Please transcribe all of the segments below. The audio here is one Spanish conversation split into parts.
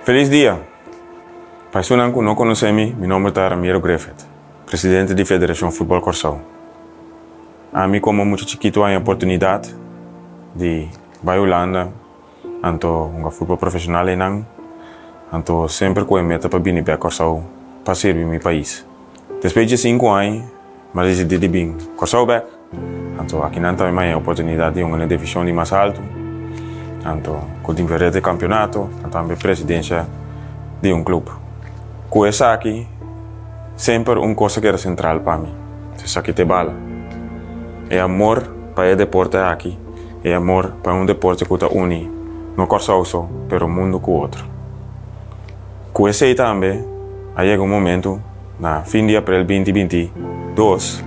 Feliz día. Para los que no conocen mi nombre es Ramiro Griffith, presidente de la Federación Fútbol Corsao. A mí como mucho chiquito hay oportunidad de ir a Holanda, anto un fútbol profesional en anto siempre con meta para venir a Corsao para servir mi país. Después de 5 años, me decidí de venir a Corsao back. Anto aquí también hay oportunidad de una división de más alto. Anto con diferentes campeonatos, también presidencia de un club. Con esa aquí, siempre una cosa que era central para mí. Es aquí te bala. Es amor para el deporte aquí. Es amor para un deporte que te une, no Corsao só, pero el mundo con otro. Con ese también, ha llegado un momento, na fin de abril 2022,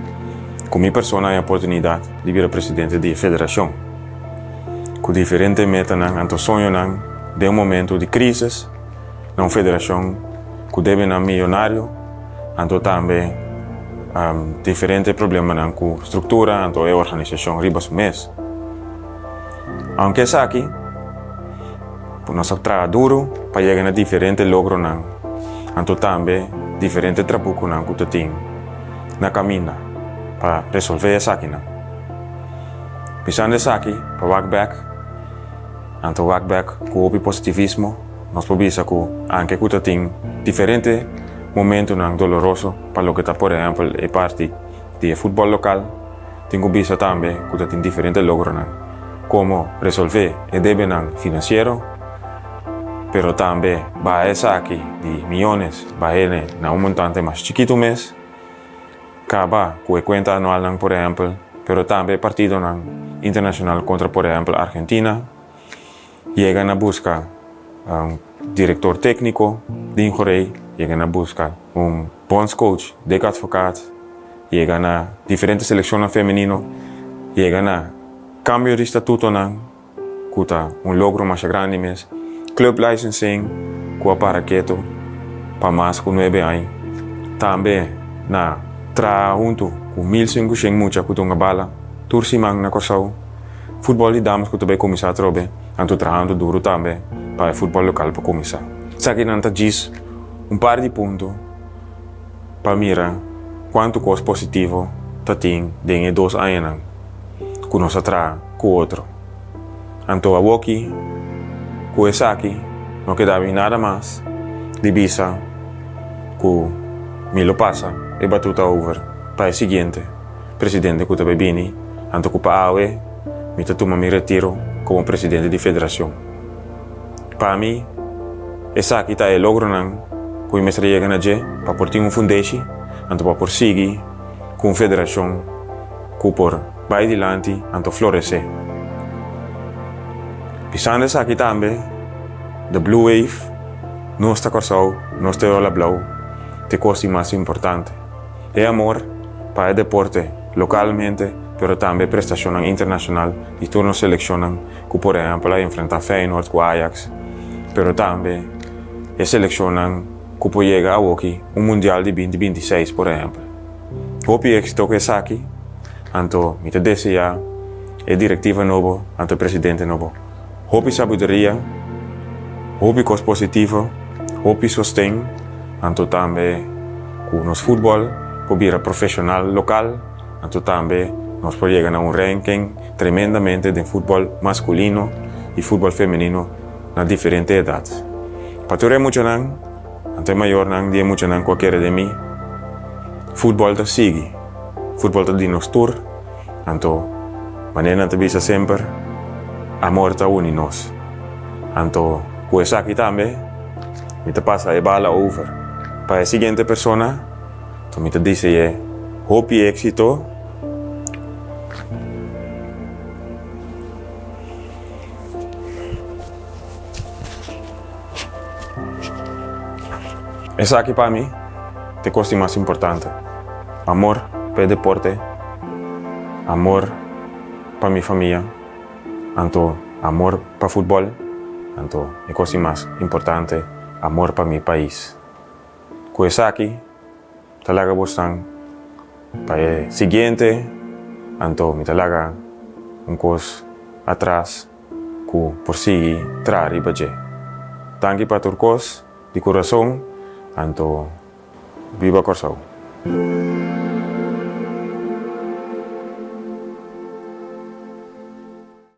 con mi persona hay oportunidad de ser presidente de la federación. Con diferentes metas, anto sueños de un momento de crisis, una federación que debe ser millonario, anto también diferentes problemas con estructura, anto e organización riba su mes. Aunque es aquí, nos trabaja duro para llegar a diferentes logros, anto también diferentes trabajos que tenemos na camina para resolver esa aquí. Pensando esa aquí, para walk back, anto walk back con positivismo, nos podemos que aunque que tenemos diferentes momentos dolorosos para lo que está, por ejemplo, es parte del fútbol local, tengo visto también que tenemos diferentes logros, como resolver el deber financiero, pero también va a esa aquí de millones, va a ir a un montante más chiquito mes, acaba con la cuenta anual, por ejemplo, pero también partido internacional contra, por ejemplo, Argentina, llegan a buscar un director técnico de Injorei, llegan a buscar un bonds coach de advocat, llegan a diferentes selecciones femeninas, llegan a cambio de estatuto, un logro más grande mes, club licensing, para quieto, para más de 9 años. También trabaja junto con 1.500 muchas que tengan bala, tursimang na Corsao, fútbol de damas que também começar a trabalhar, anto trabajando duro também para o futebol local para começar. Saki nanta diz par de pontos para mirar quanto coisa positivo tá tem dentro 2 anos que nós atrás com outro. Anto a Woki, com essa aqui, não quedava nada mais de visa que me lo passa e batuta over para o seguinte presidente que também vini, anto que para awe me toma mi retiro como presidente de federación. Para mí, esa aquí está el logro que me llega a je para por un foundation, anto para por seguir con federación que por va adelante anto florecer. Pisando esa aquí también, the Blue Wave, no está Corsao, no está Ola Blau, te cosa más importante. Es amor para el deporte localmente, pero también prestación internacional y turnos seleccionan que, por ejemplo, enfrentar Feyenoord con Ajax, pero también seleccionan que puede llegar a un mundial de 2026, por ejemplo. Hope éxito que es aquí, anto mi te desea el directiva nuevo, anto el presidente nuevo. Hope sabiduría, hope cosas positivas, hope sostén, anto también con los fútbol, puede profesional local, anto también nos llegan a un ranking tremendamente de fútbol masculino y fútbol femenino en diferentes edades. Para mucho ante mayor de mucho cualquiera de mí, fútbol te sigue, fútbol te dinos tour, anto manera te visa siempre, amor te une nos. Anto pues aquí también, me te pasa de bala over. Para la siguiente persona, tú me te dice, hope y éxito. Esa aquí para mí, te cosa más importante. Amor para el deporte, amor para mi familia, anto amor para fútbol, anto la cosa más importante, amor para mi país. Con esa aquí, te la hago para el siguiente, anto me te la hago un cos atrás, que por seguir traer y baje. tanki para turcos de corazón, anto viva Corsao.